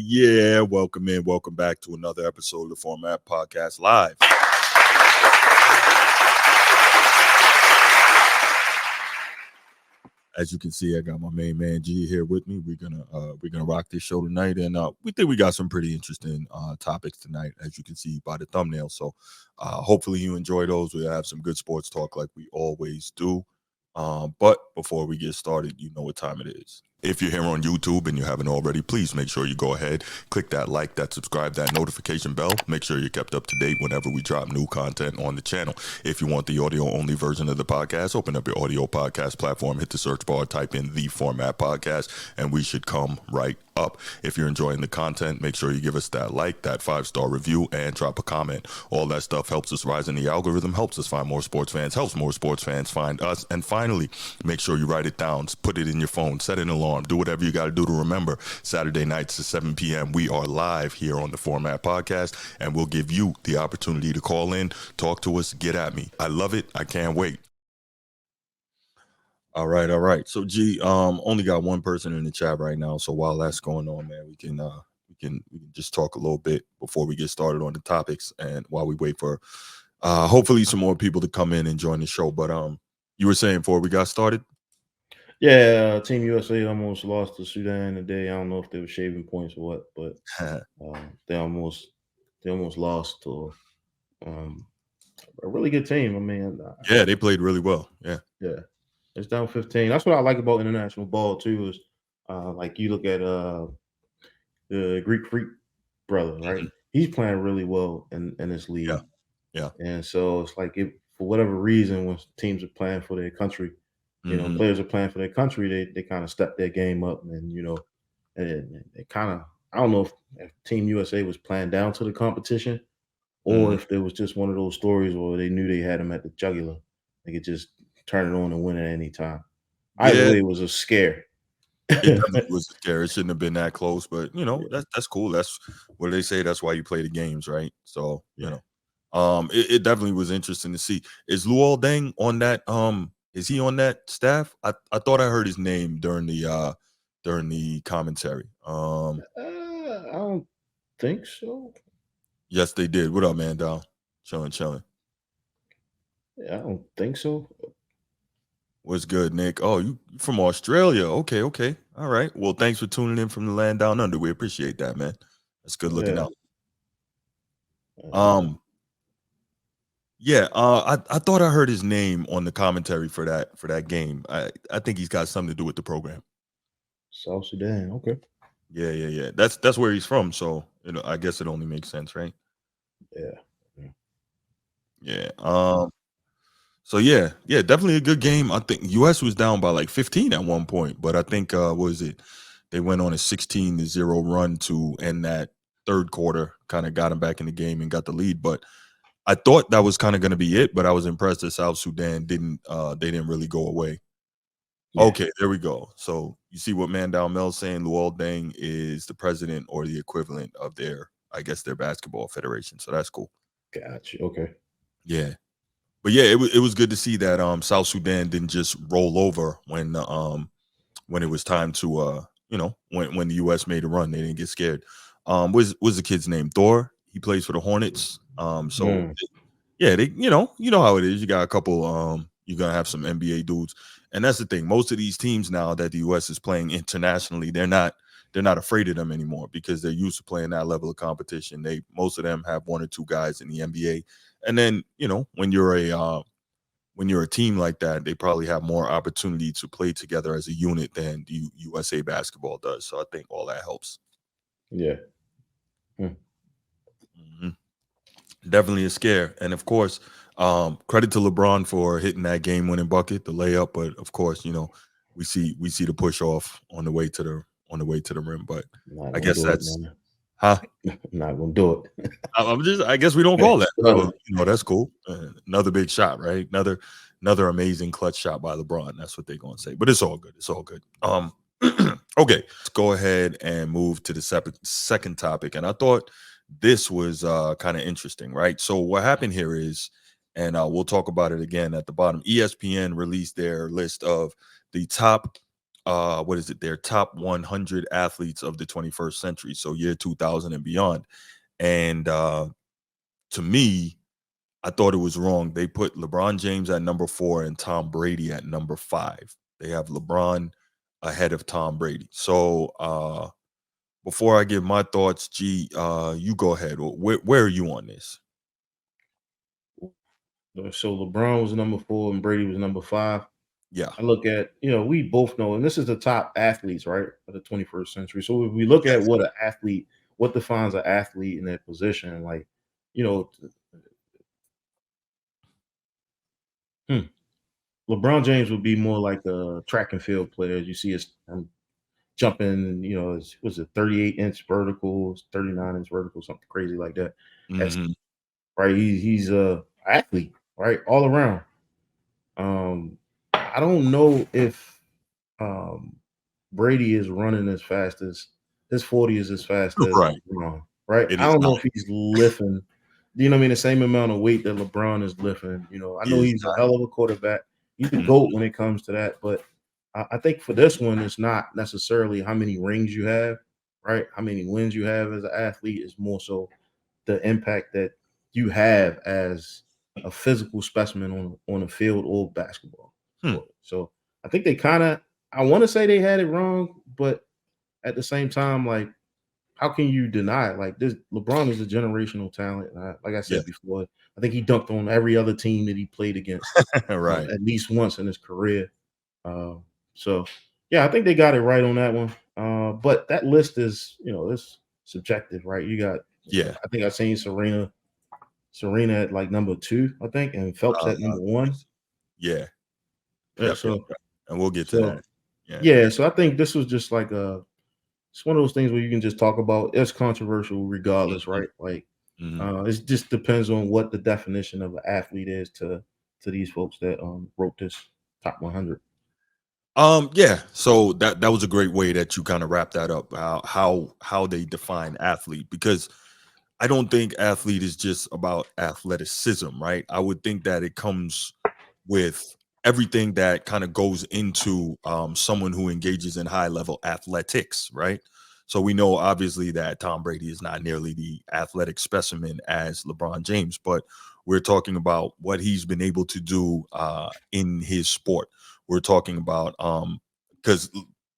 Yeah, welcome in. Welcome back to another episode of the Format Podcast Live. As you can see, I got my main man G here with me. We're gonna rock this show tonight, and we think we got some pretty interesting topics tonight, as you can see by the thumbnail. So hopefully you enjoy those. We'll have some good sports talk like we always do. But before we get started, you know what time it is. If you're here on YouTube and you haven't already, please make sure you go ahead, click that like, that subscribe, that notification bell. Make sure you're kept up to date whenever we drop new content on the channel. If you want the audio-only version of the podcast, open up your audio podcast platform, hit the search bar, type in The Format Podcast, and we should come right up. If you're enjoying the content, make sure you give us that like, that 5-star review, and drop a comment. All that stuff helps us rise in the algorithm, helps us find more sports fans, helps more sports fans find us. And finally, make sure you write it down, put it in your phone, set an alarm, do whatever you got to do to remember. Saturday nights at 7 p.m. we are live here on the Format Podcast, and we'll give you the opportunity to call in, talk to us, get at me. I love it. I can't wait. All right. So G, only got one person in the chat right now. So while that's going on, man, we can just talk a little bit before we get started on the topics, and while we wait for hopefully some more people to come in and join the show. But you were saying before we got started? Yeah, Team USA almost lost to Sudan today. I don't know if they were shaving points or what, but they almost lost to a really good team. I mean, yeah, they played really well. Yeah. It's down 15. That's what I like about international ball too. Is like you look at the Greek Freak brother, right? Mm-hmm. He's playing really well in this league. Yeah. And so it's like for whatever reason, when teams are playing for their country, players are playing for their country, they kind of step their game up, and and they kind of, I don't know if Team USA was playing down to the competition, or if there was just one of those stories where they knew they had them at the jugular, they could just turn it on and win at any time. Either way, it was a scare. It definitely was a scare. It shouldn't have been that close, but that's cool. That's what they say. That's why you play the games, right? So it definitely was interesting to see. Is Luol Deng on that? Is he on that staff? I thought I heard his name during the commentary. I don't think so. Yes, they did. What up, man? Down, chilling. Yeah, I don't think so. What's good, Nick? Oh, you from Australia? Okay. All right. Well, thanks for tuning in from the land down under. We appreciate that, man. That's good looking out. I thought I heard his name on the commentary for that game. I think he's got something to do with the program. South Sudan, okay. Yeah. That's where he's from, so I guess it only makes sense, right? Yeah. So yeah, definitely a good game. I think US was down by like 15 at one point, but I think what was it? They went on a 16-0 run to end that third quarter, kind of got them back in the game and got the lead. But I thought that was kind of going to be it, but I was impressed that South Sudan didn't really go away. Yeah. Okay, there we go. So you see what Mandel Mel's saying, Luol Deng is the president or the equivalent of their basketball federation. So that's cool. Gotcha. Okay. Yeah. But yeah, it was good to see that South Sudan didn't just roll over when it was time to when the US made a run, they didn't get scared. Was the kid's name? Thor. He plays for the Hornets. They how it is. You got a couple you're gonna have some NBA dudes. And that's the thing. Most of these teams now that the US is playing internationally, they're not afraid of them anymore because they're used to playing that level of competition. Most of them have one or two guys in the NBA. And then, when you're a team like that, they probably have more opportunity to play together as a unit than the USA basketball does. So I think all that helps. Yeah. Definitely a scare. And of course, credit to LeBron for hitting that game-winning bucket, the layup. But of course, we see the push off on the way to the rim. But I guess that's not gonna do it. I guess we don't call that. So, that's cool. Another big shot, right? Another amazing clutch shot by LeBron. That's what they're gonna say. But it's all good. Okay, let's go ahead and move to the second topic. And I thought this was kind of interesting, right? So what happened here is, and we'll talk about it again at the bottom, ESPN released their list of the top what is it? Their top 100 athletes of the 21st century, so year 2000 and beyond. And to me, I thought it was wrong. They put LeBron James at number 4 and Tom Brady at number 5. They have LeBron ahead of Tom Brady. So before I give my thoughts, G, you go ahead. Where are you on this? So LeBron was number 4 and Brady was number 5. Yeah. I look at, we both know, and this is the top athletes, right, of the 21st century. So if we look at Yes. what defines an athlete in that position, like, you know, hmm, LeBron James would be more like a track and field player. You see us jumping, was it 38-inch verticals, 39-inch vertical, something crazy like that. That's Hmm. right. He's a athlete, right, all around. I don't know if um, Brady is running as fast as his 40 is as fast as Right. LeBron, right? It I is don't not. know if he's lifting, the same amount of weight that LeBron is lifting. I It know is he's a not. hell of a quarterback. He's the Mhm. GOAT when it comes to that. But I think for this one, it's not necessarily how many rings you have, right? How many wins you have as an athlete is more so the impact that you have as a physical specimen on a field or basketball Hmm. court. So I think they kind of, I want to say they had it wrong, but at the same time, like, how can you deny it? Like, this LeBron is a generational talent. And like I Yeah. said before, I think he dunked on every other team that he played against Right. at least once in his career. Uh, so yeah, I think they got it right on that one. But that list is, it's subjective, right? You got, Yeah. I think I seen Serena at like number 2, I think, and Phelps at number Let me 1. see. Yeah. Yeah, Yep. so Yep. And we'll get to so that. Yeah. yeah, so I think this was just like it's one of those things where you can just talk about. It's controversial regardless, Mhm. right? Like, Mhm. it just depends on what the definition of an athlete is to these folks that wrote this top 100. Yeah. So that was a great way that you kind of wrap that up. How they define athlete, because I don't think athlete is just about athleticism, right? I would think that it comes with everything that kind of goes into someone who engages in high level athletics, right? So we know obviously that Tom Brady is not nearly the athletic specimen as LeBron James, but we're talking about what he's been able to do in his sport. We're talking about because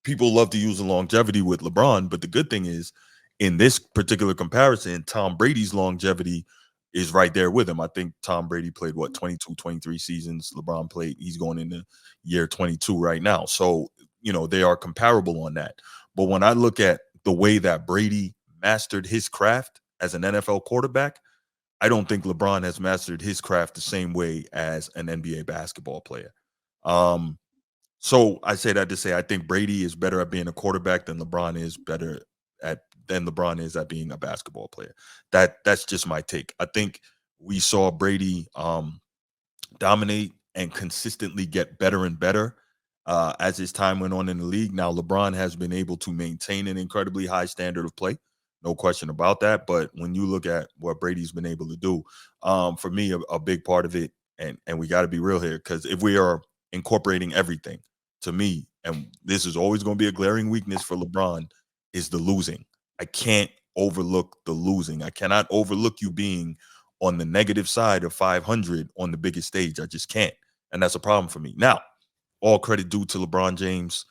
people love to use the longevity with LeBron, but the good thing is in this particular comparison, Tom Brady's longevity is right there with him. I think Tom Brady played what 22, 23 seasons. LeBron played, he's going into year 22 right now. So, they are comparable on that. But when I look at the way that Brady mastered his craft as an NFL quarterback, I don't think LeBron has mastered his craft the same way as an NBA basketball player. Um, so I say that to say I think Brady is better at being a quarterback than LeBron is at being a basketball player. That's just my take. I think we saw Brady dominate and consistently get better and better as his time went on in the league. Now, LeBron has been able to maintain an incredibly high standard of play, no question about that. But when you look at what Brady's been able to do, for me, a big part of it, and we got to be real here, because if we are incorporating everything, to me, and this is always going to be a glaring weakness for LeBron, is the losing. I can't overlook the losing. I cannot overlook you being on the negative side of 500 on the biggest stage. I just can't. And that's a problem for me. Now, all credit due to LeBron James,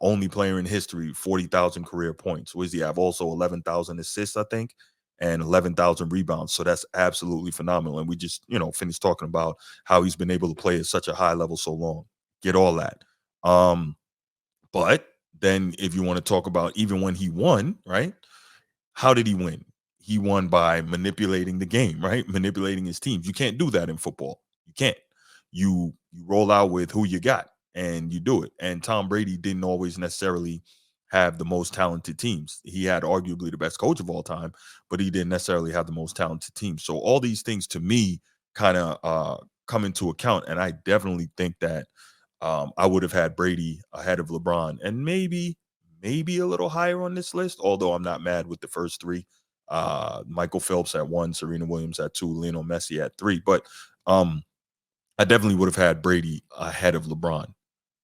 only player in history, 40,000 career points. What does he have? Also 11,000 assists, I think, and 11,000 rebounds. So that's absolutely phenomenal. And we just, finished talking about how he's been able to play at such a high level so long. Get all that. Um, but then if you want to talk about even when he won, right? How did he win? He won by manipulating the game, right? Manipulating his teams. You can't do that in football. You can't. You roll out with who you got and you do it. And Tom Brady didn't always necessarily have the most talented teams. He had arguably the best coach of all time, but he didn't necessarily have the most talented team. So all these things to me kind of come into account. And I definitely think that I would have had Brady ahead of LeBron and maybe a little higher on this list, although I'm not mad with the first three. Michael Phelps at 1, Serena Williams at 2, Lionel Messi at 3. But um, I definitely would have had Brady ahead of LeBron.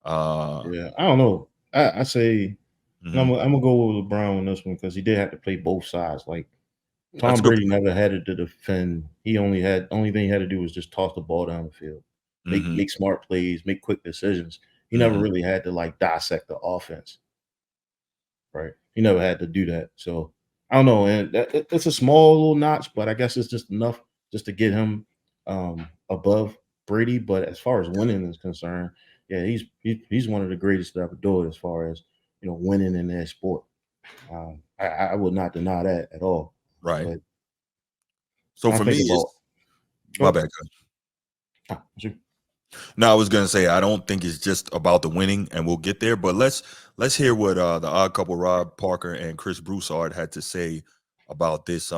Uh, Yeah, I don't know. I say and Hmm. I'm gonna go with LeBron on this one because he did have to play both sides. Like That's Tom a good Brady never had to defend. He only thing he had to do was just toss the ball down the field, point. make smart plays, make quick decisions. He Hmm. never Hmm. really had to like dissect the offense, right? He never had to do that. So I don't know, and it's a small little notch, but I guess it's just enough just to get him above Brady. But as far as winning is concerned, yeah, he's one of the greatest to ever do it as far as winning in that sport. I would not deny that at all. Right. But So I for me, think about it's my go bad. ahead. No, I was gonna say I don't think it's just about the winning, and we'll get there. But let's hear what the Odd Couple, Rob Parker and Chris Broussard, had to say about this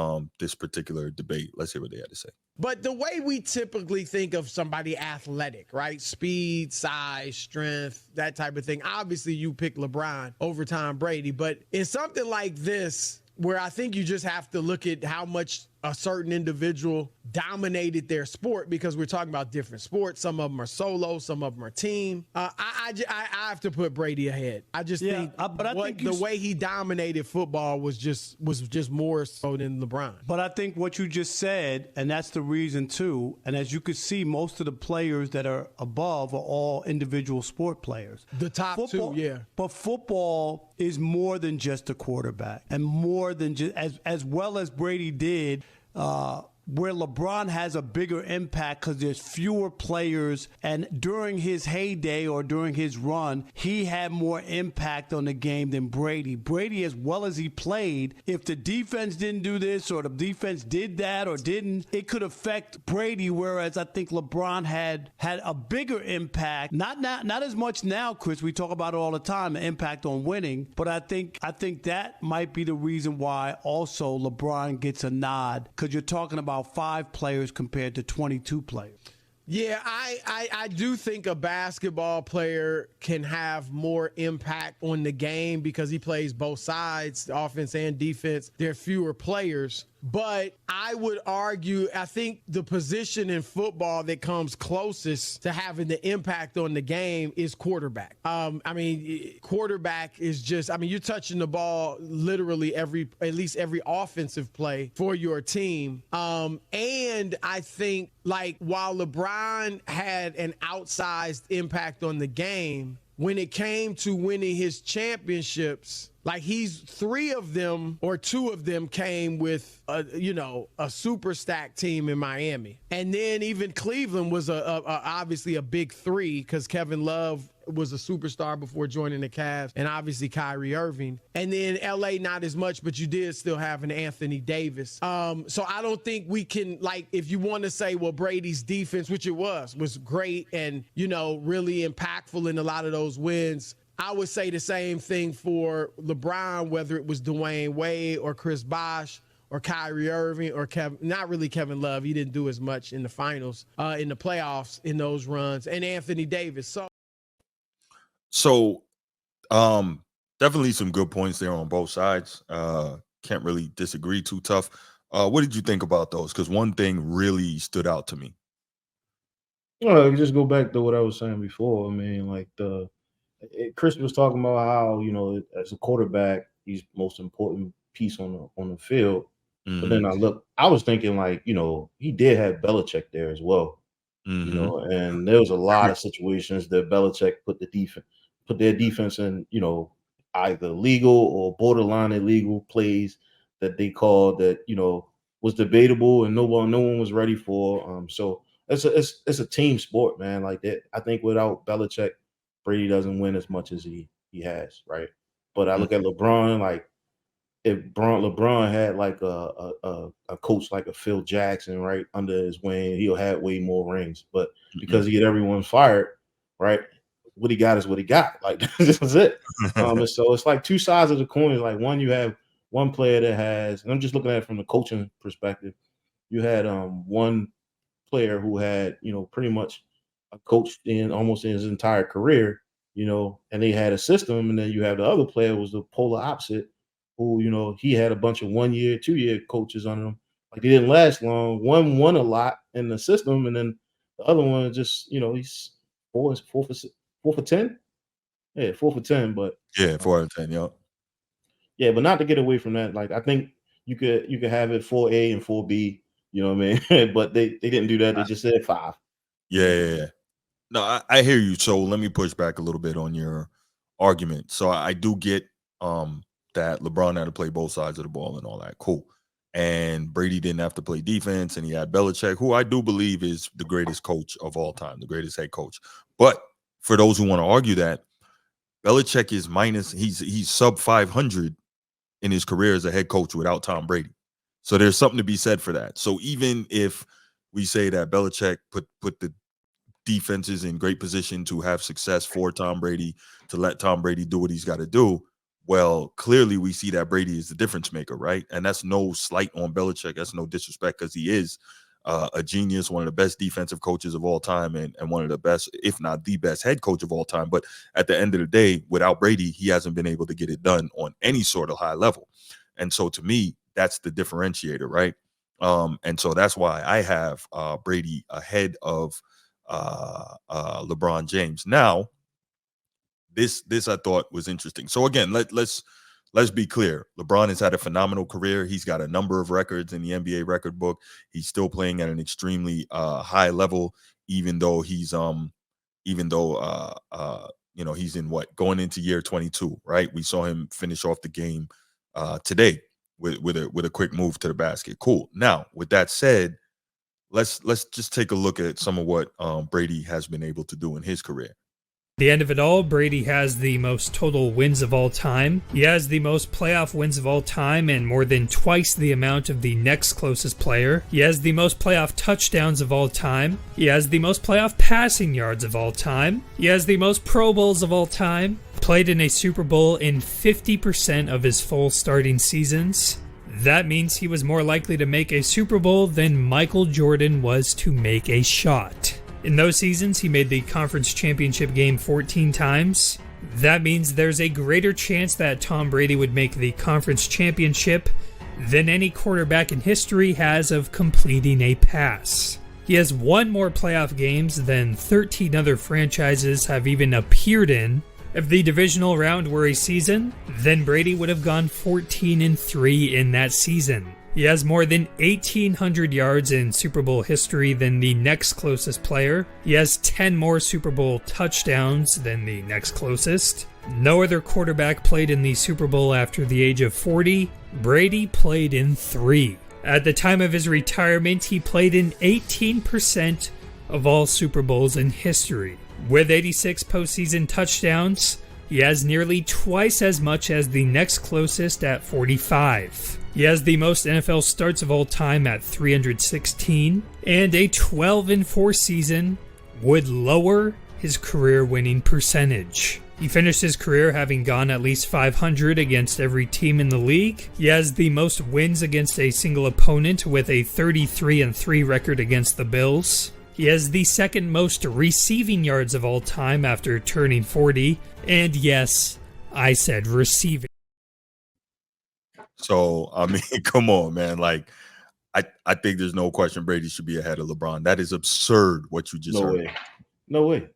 particular debate. Let's hear what they had to say. But the way we typically think of somebody athletic, right? Speed, size, strength, that type of thing. Obviously, you pick LeBron over Tom Brady, but in something like this, where I think you just have to look at how much a certain individual dominated their sport, because we're talking about different sports. Some of them are solo, some of them are team. I have to put Brady ahead. I just think but I think the way he dominated football was just more so than LeBron. But I think what you just said, and that's the reason too. And as you can see, most of the players that are above are all individual sport players. The top two, yeah. But football is more than just a quarterback, and more than just as well as Brady did. Where LeBron has a bigger impact because there's fewer players, and during his heyday or during his run, he had more impact on the game than Brady. Brady, as well as he played, if the defense didn't do this or the defense did that or didn't, it could affect Brady, whereas I think LeBron had a bigger impact. Not as much now, Chris. We talk about it all the time, the impact on winning, but I think that might be the reason why also LeBron gets a nod, because you're talking about 5 players compared to 22 players. Yeah, I do think a basketball player can have more impact on the game because he plays both sides, offense and defense. There are fewer players. But I would argue, I think the position in football that comes closest to having the impact on the game is quarterback. Quarterback is just, you're touching the ball literally at least every offensive play for your team. And I think, like, while LeBron had an outsized impact on the game, when it came to winning his championships, like, he's 3 of them or 2 of them came with a super stacked team in Miami. And then even Cleveland was obviously a big 3 because Kevin Love was a superstar before joining the Cavs, and obviously Kyrie Irving. And then LA, not as much, but you did still have an Anthony Davis. So I don't think we can, like, if you want to say, well, Brady's defense, which it was great and, really impactful in a lot of those wins. I would say the same thing for LeBron, whether it was Dwayne Wade or Chris Bosh or Kyrie Irving or not really Kevin Love. He didn't do as much in the finals, in the playoffs, in those runs, and Anthony Davis. So definitely some good points there on both sides. Can't really disagree too tough. What did you think about those? Because one thing really stood out to me. Well, just go back to what I was saying before. I mean, like Chris was talking about how as a quarterback, he's the most important piece on the field. But then Hmm. I was thinking like he did have Belichick there as well. Hmm. And there was a lot of situations that Belichick put their defense in, either legal or borderline illegal plays that they called that, was debatable and no one was ready for. So it's a team sport, man. Like that. I think without Belichick, Brady doesn't win as much as he has, right? But I look at LeBron, like if LeBron had like a coach like a Phil Jackson right under his wing, he'll have way more rings. But because he get everyone fired, right? What he got is what he got. Like this is it. And so it's like 2 sides of the coin. Like one, you have one player that has, and I'm just looking at it from the coaching perspective. You had one player who had, pretty much a coach in almost in his entire career, and they had a system. And then you have the other player was the polar opposite, who, he had a bunch of 1 year, 2 year coaches under him. Like they didn't last long. One won a lot in the system, and then the other one just, he's 4 for 10. Yeah, 4 for 10, but Yeah, 4 out of 10. Yep. yeah, but not to get away from that. Like I think you could have it 4A and 4B. You know what I mean? But they didn't do that. They just said 5. Yeah. No, I hear you. So let me push back a little bit on your argument. So I do get that LeBron had to play both sides of the ball and all that. Cool. And Brady didn't have to play defense, and he had Belichick, who I do believe is the greatest coach of all time, the greatest head coach. But for those who want to argue that, Belichick is he's sub 500 in his career as a head coach without Tom Brady. So there's something to be said for that. So even if we say that Belichick put the defenses in great position to have success for Tom Brady, to let Tom Brady do what he's got to do, well, clearly we see that Brady is the difference maker, right? And that's no slight on Belichick. That's no disrespect, because he is a genius, one of the best defensive coaches of all time, and one of the best, if not the best, head coach of all time. But at the end of the day, without Brady, he hasn't been able to get it done on any sort of high level. And so to me, that's the differentiator, right? And so that's why I have Brady ahead of LeBron James. Now, this I thought was interesting. So again, let's be clear. LeBron has had a phenomenal career. He's got a number of records in the NBA record book. He's still playing at an extremely high level, even though he's he's in going into year 22, right? We saw him finish off the game today with a quick move to the basket. Cool. Now, with that said, let's just take a look at some of what Brady has been able to do in his career. At the end of it all, Brady has the most total wins of all time. He has the most playoff wins of all time and more than twice the amount of the next closest player. He has the most playoff touchdowns of all time. He has the most playoff passing yards of all time. He has the most Pro Bowls of all time. Played in a Super Bowl in 50% of his full starting seasons. That means he was more likely to make a Super Bowl than Michael Jordan was to make a shot. In those seasons, he made the conference championship game 14 times. That means there's a greater chance that Tom Brady would make the conference championship than any quarterback in history has of completing a pass. He has won more playoff games than 13 other franchises have even appeared in. If the divisional round were a season, then Brady would have gone 14-3 in that season. He has more than 1,800 yards in Super Bowl history than the next closest player. He has 10 more Super Bowl touchdowns than the next closest. No other quarterback played in the Super Bowl after the age of 40. Brady played in 3. At the time of his retirement, he played in 18% of all Super Bowls in history. With 86 postseason touchdowns, he has nearly twice as much as the next closest at 45. He has the most NFL starts of all time at 316, and a 12-4 season would lower his career winning percentage. He finished his career having gone at least 500 against every team in the league. He has the most wins against a single opponent with a 33-3 record against the Bills. He has the second most receiving yards of all time after turning 40. And yes, I said receiving. So, I mean, come on, man. Like, I think there's no question Brady should be ahead of LeBron. That is absurd what you just heard. No way.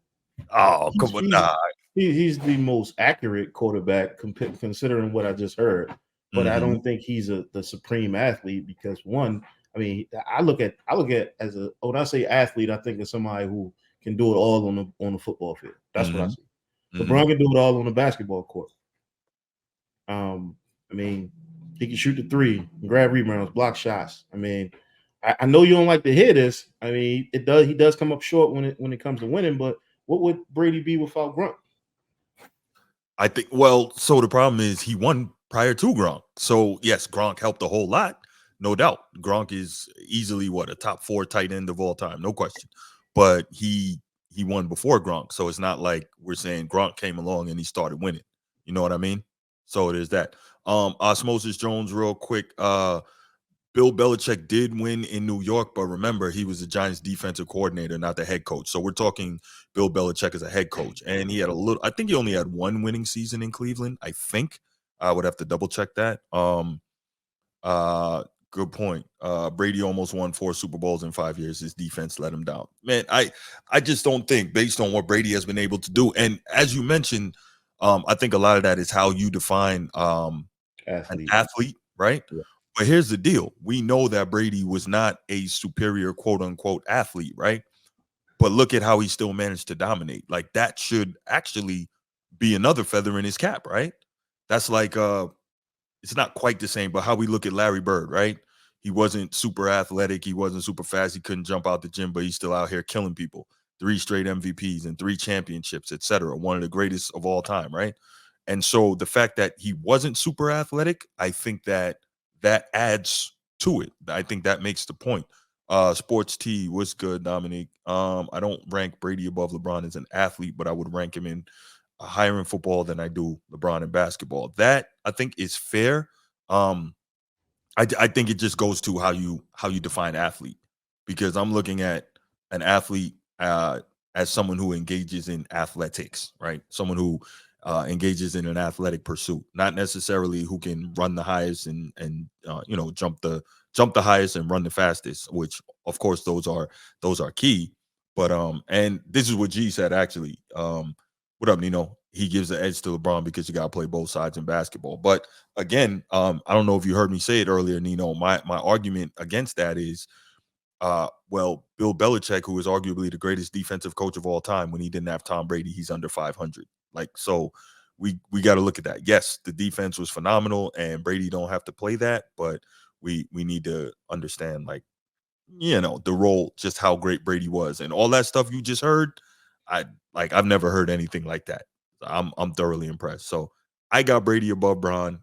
Oh, come on. Nah. He's the most accurate quarterback considering what I just heard. But I don't think he's the supreme athlete because one, I mean, I look at when I say athlete, I think of somebody who can do it all on the football field. That's what I see. LeBron can do it all on the basketball court. I mean, he can shoot the three, grab rebounds, block shots. I mean, I know you don't like to hear this. I mean, he does come up short when it comes to winning, but what would Brady be without Gronk? I think, well, so the problem is he won prior to Gronk. So, yes, Gronk helped a whole lot, no doubt. Gronk is easily, a top 4 tight end of all time, no question. But he won before Gronk, so it's not like we're saying Gronk came along and he started winning. You know what I mean? So there's that. Osmosis Jones, real quick. Bill Belichick did win in New York, but remember, he was the Giants defensive coordinator, not the head coach. So we're talking Bill Belichick as a head coach. And he had I think he only had one winning season in Cleveland, I think. I would have to double check that. Good point. Brady almost won 4 Super Bowls in 5 years. His defense let him down. Man, I just don't think, based on what Brady has been able to do, and as you mentioned, I think a lot of that is how you define an athlete, right? Yeah. But here's the deal. We know that Brady was not a superior quote unquote athlete, right? But look at how he still managed to dominate. Like that should actually be another feather in his cap, right? That's like it's not quite the same, but how we look at Larry Bird, right? He wasn't super athletic, he wasn't super fast, he couldn't jump out the gym, but he's still out here killing people. 3 straight MVPs and 3 championships, etc. One of the greatest of all time, right? And so the fact that he wasn't super athletic, I think that adds to it. I think that makes the point. Sports T, what's good, Dominic? I don't rank Brady above LeBron as an athlete, but I would rank him in higher in football than I do LeBron in basketball. That I think is fair. I think it just goes to how you define athlete, because I'm looking at an athlete as someone who engages in athletics, right? Someone who engages in an athletic pursuit, not necessarily who can run the highest and jump the highest and run the fastest, which of course those are key. But and this is what G said actually. What up, Nino? He gives the edge to LeBron because you got to play both sides in basketball. But again, I don't know if you heard me say it earlier, Nino. My argument against that is, well, Bill Belichick, who is arguably the greatest defensive coach of all time, when he didn't have Tom Brady, he's under 500. Like, so we got to look at that. Yes, the defense was phenomenal, and Brady don't have to play that, but we need to understand, like, the role, just how great Brady was, and all that stuff you just heard. I've never heard anything like that. I'm thoroughly impressed. So I got Brady above Bron.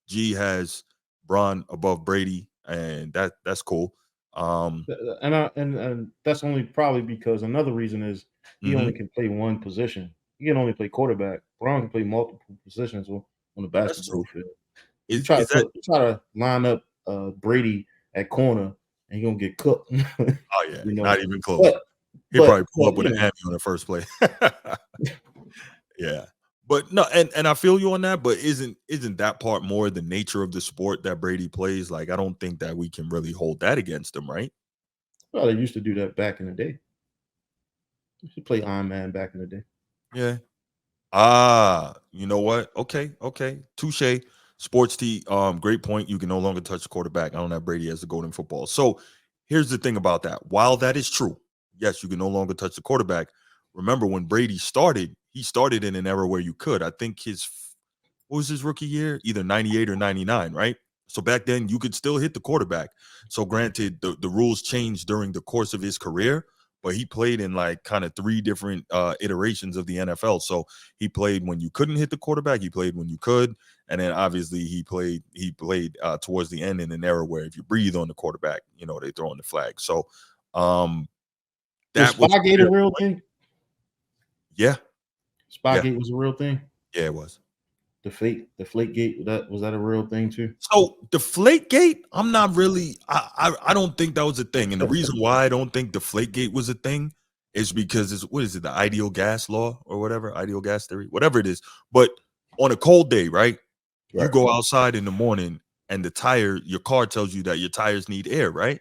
G has Bron above Brady, and that's cool. And that's only probably because another reason is he only can play one position. He can only play quarterback. Brown can play multiple positions on the That's true. basketball field. You Is try that? to line up Brady at corner, and he gonna get cooked. Oh yeah, not even close. But He'd probably pull up you with a hammy on the first play. Yeah. But no, and I feel you on that, but isn't that part more the nature of the sport that Brady plays? Like, I don't think that we can really hold that against him, right? well, they used to do that back in the day. You should play Iron Man back in the day. Yeah. You know what? Okay. Touche. Sports T, great point. You can no longer touch the quarterback. I don't have Brady as the golden football. So here's the thing about that. While that is true, yes, you can no longer touch the quarterback. Remember when Brady started, he started in an era where you could. I think what was his rookie year? Either 98 or 99, right? So back then you could still hit the quarterback. So granted, the rules changed during the course of his career, but he played in like kind of 3 different iterations of the NFL. So he played when you couldn't hit the quarterback, he played when you could, and then obviously he played towards the end in an era where if you breathe on the quarterback, they throw in the flag. So that was Spygate a real thing? Yeah. Spygate was a real thing? Yeah, it was. Deflategate, was that a real thing too? So Deflategate, I'm not really. I don't think that was a thing, and the reason why I don't think Deflategate was a thing is because what is it, the ideal gas law or whatever, ideal gas theory, whatever it is. But on a cold day, right? You go outside in the morning, and your car tells you that your tires need air, right?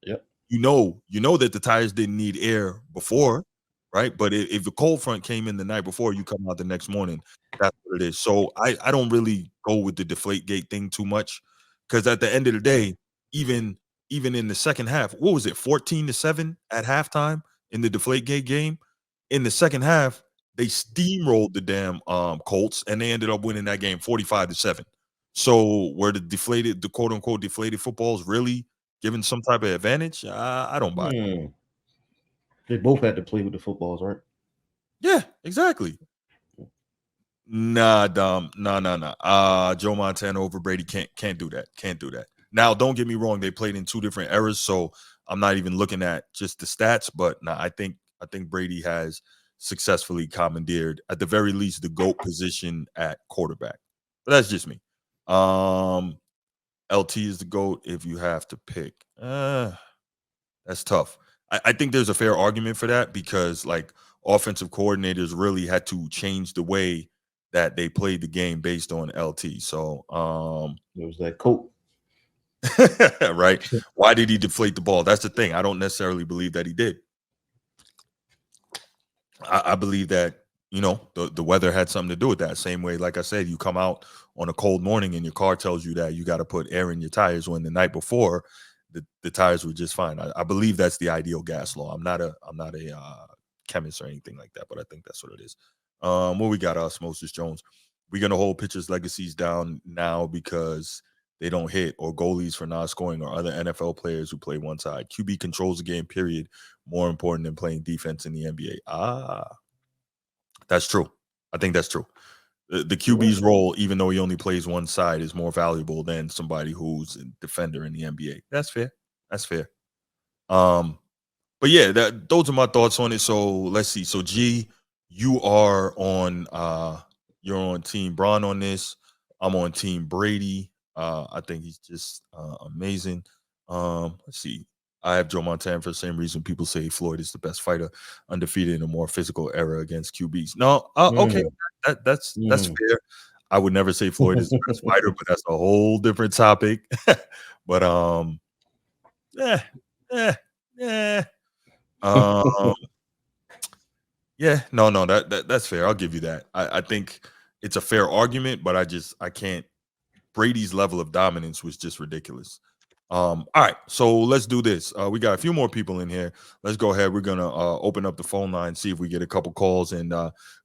Yep. You know that the tires didn't need air before, right? But if the cold front came in the night before, you come out the next morning, that's what it is. So I don't really go with the Deflategate thing too much, because at the end of the day, even in the second half, what was it, 14-7 at halftime in the Deflategate game? In the second half, they steamrolled the damn Colts, and they ended up winning that game 45-7. So were the quote unquote deflated footballs really given some type of advantage? I don't buy it. They both had to play with the footballs, right? Yeah, exactly. Nah, Dom. Nah. Joe Montana over Brady can't do that. Can't do that. Now, don't get me wrong. They played in 2 different eras, so I'm not even looking at just the stats. But nah, I think Brady has successfully commandeered, at the very least, the GOAT position at quarterback. But that's just me. LT is the GOAT if you have to pick. That's tough. I think there's a fair argument for that, because like offensive coordinators really had to change the way that they played the game based on LT. So it was that coat. Right. Why did he deflate the ball? That's the thing. I don't necessarily believe that he did. I believe that the weather had something to do with that. Same way, like I said, you come out on a cold morning and your car tells you that you got to put air in your tires, when the night before the tires were just fine. I believe that's the ideal gas law. I'm not a chemist or anything like that, but I think that's what it is. What we got, Osmosis Jones? We're gonna hold pitchers' legacies down now because they don't hit, or goalies for not scoring, or other NFL players who play one side. QB controls the game, period. More important than playing defense in the NBA. That's true. I think that's true. The QB's role, even though he only plays one side, is more valuable than somebody who's a defender in the NBA. That's fair. That's fair. But yeah, those are my thoughts on it. So let's see. So G, you're on Team Bron on this. I'm on Team Brady. I think he's just amazing. Let's see. I have Joe Montana for the same reason people say Floyd is the best fighter, undefeated in a more physical era against QBs. No, okay, that's fair. I would never say Floyd is the best fighter, but that's a whole different topic. But yeah. Yeah, no, that's fair. I'll give you that. I think it's a fair argument, but I can't. Brady's level of dominance was just ridiculous. All right, so let's do this. We got a few more people in here. Let's go ahead. We're gonna open up the phone line, see if we get a couple calls, and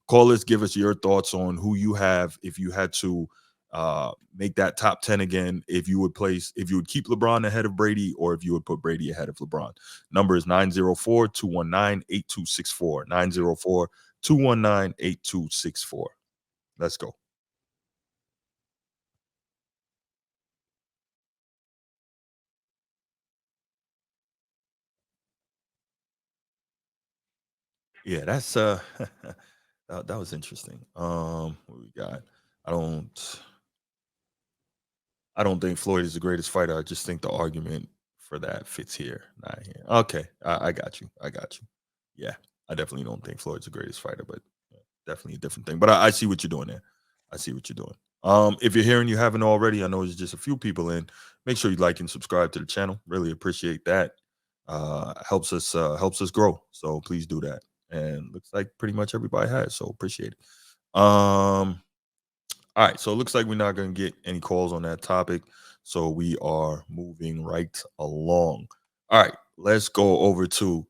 callers, give us your thoughts on who you have if you had to make that top 10 again, if you would keep LeBron ahead of Brady, or if you would put Brady ahead of LeBron. Number is 904-219-8264. 904-219-8264. Let's go. Yeah, that's that was interesting. What we got? I don't think Floyd is the greatest fighter. I just think the argument for that fits here, not here. Okay, I got you. Yeah, I definitely don't think Floyd's the greatest fighter, but definitely a different thing. But I see what you're doing there. I see what you're doing. If you're here and you haven't already, I know there's just a few people in. Make sure you like and subscribe to the channel. Really appreciate that. Helps us grow. So please do that. And looks like pretty much everybody has. So appreciate it. All right, so it looks like we're not going to get any calls on that topic, so we are moving right along. All right, let's go over to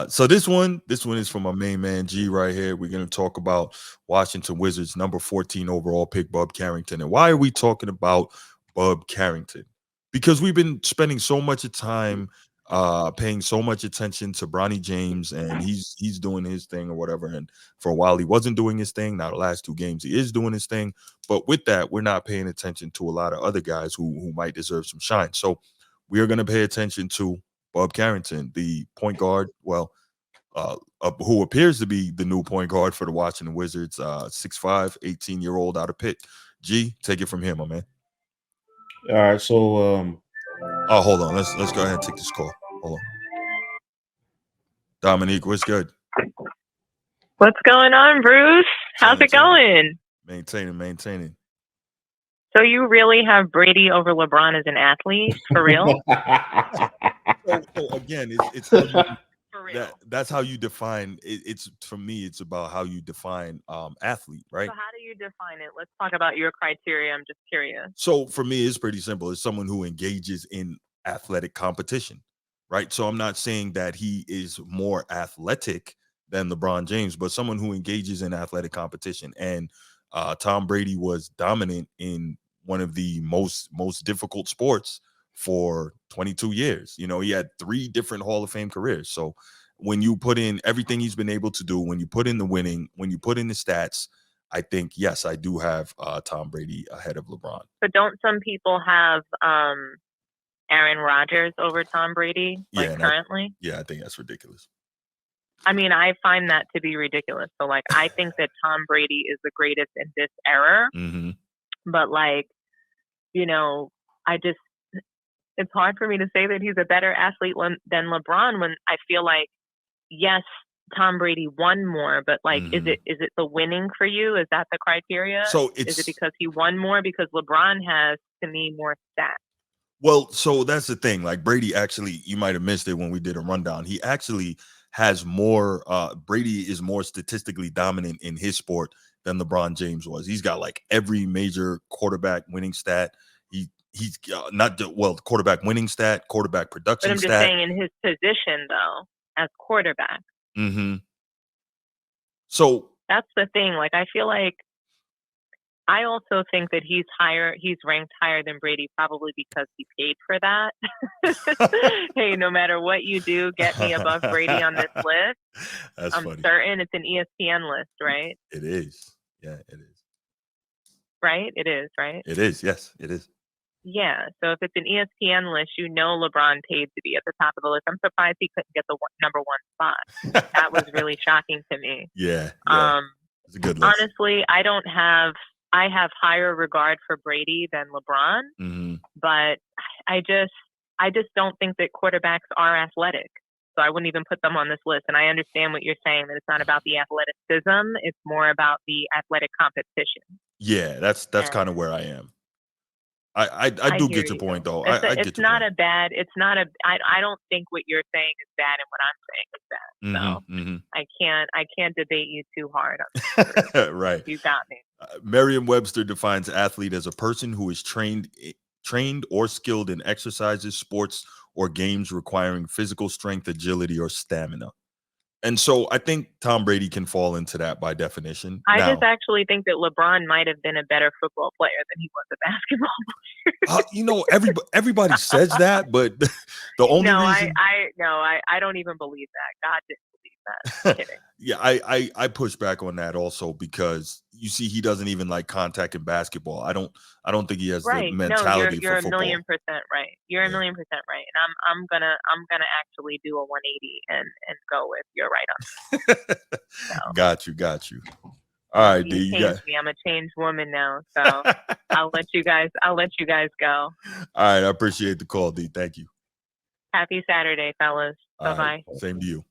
so this one is from my main man G right here. We're going to talk about Washington Wizards number 14 overall pick, Bub Carrington. And why are we talking about Bub Carrington? Because we've been spending so much time paying so much attention to Bronny James, and he's doing his thing or whatever. And for a while he wasn't doing his thing. Now the last 2 games he is doing his thing. But with that, we're not paying attention to a lot of other guys who might deserve some shine. So we are going to pay attention to Bub Carrington, the point guard, who appears to be the new point guard for the Washington Wizards, 6'5", 18-year-old out of Pitt. G, take it from here, my man. All right, so oh, hold on. Let's go ahead and take this call. Hold on. Dominique, what's good? What's going on, Bruce? How's it going? Maintaining. So you really have Brady over LeBron as an athlete? For real? so again, it's how you, for real. That's how you define it. It's, for me, it's about how you define athlete, right? So how do you define it? Let's talk about your criteria. I'm just curious. So for me, it's pretty simple. It's someone who engages in athletic competition, right? So I'm not saying that he is more athletic than LeBron James, but someone who engages in athletic competition. And Tom Brady was dominant in one of the most difficult sports for 22 years. You know, he had 3 different Hall of Fame careers. So when you put in everything he's been able to do, when you put in the winning, when you put in the stats, I think, yes, I do have Tom Brady ahead of LeBron. But don't some people have Aaron Rodgers over Tom Brady, currently? I think that's ridiculous. I mean, I find that to be ridiculous. So, I think that Tom Brady is the greatest in this era. Mm-hmm. But, it's hard for me to say that he's a better athlete than LeBron when I feel like, yes, Tom Brady won more, but is it the winning for you? Is that the criteria? So is it because he won more? Because LeBron has, to me, more stats. Well, so that's the thing. Like Brady actually, you might have missed it when we did a rundown. He actually has more. Brady is more statistically dominant in his sport than LeBron James was. He's got like every major quarterback winning stat. He's not the quarterback winning stat, quarterback production But I'm just stat. saying in his position though, as quarterback. Mm-hmm. So that's the thing. Like, I feel like I also think that he's ranked higher than Brady probably because he paid for that. Hey, no matter what you do, get me above Brady on this list. That's I'm funny. certain it's an ESPN list, right? It is. Yeah, it is. Right? It is, right? It is. Yes, it is. Yeah. So if it's an ESPN list, LeBron paid to be at the top of the list. I'm surprised he couldn't get the number one spot. That was really shocking to me. Yeah. It's a good list. Honestly, I have higher regard for Brady than LeBron, but I just don't think that quarterbacks are athletic. So I wouldn't even put them on this list. And I understand what you're saying, that it's not about the athleticism. It's more about the athletic competition. Yeah, that's kind of where I am. I do get your point though. I get your point. I don't think what you're saying is bad and what I'm saying is bad. So I can't debate you too hard on this. Right. You got me. Merriam-Webster defines athlete as a person who is trained or skilled in exercises, sports, or games requiring physical strength, agility, or stamina. And so I think Tom Brady can fall into that by definition. I just actually think that LeBron might have been a better football player than he was a basketball player. Everybody says that, but the only reason I don't even believe that. God didn't believe that. Kidding. Yeah, I push back on that also because you see he doesn't even like contact in basketball. I don't think he has the mentality you're for football. You're 1,000,000% right. You're 1,000,000% right. And I'm gonna actually do a 180 and go with you're right on that. So. Got you. All right, D. You changed me. I'm a changed woman now. So I'll let you guys go. All right, I appreciate the call, D. Thank you. Happy Saturday, fellas. Bye bye. Same to you.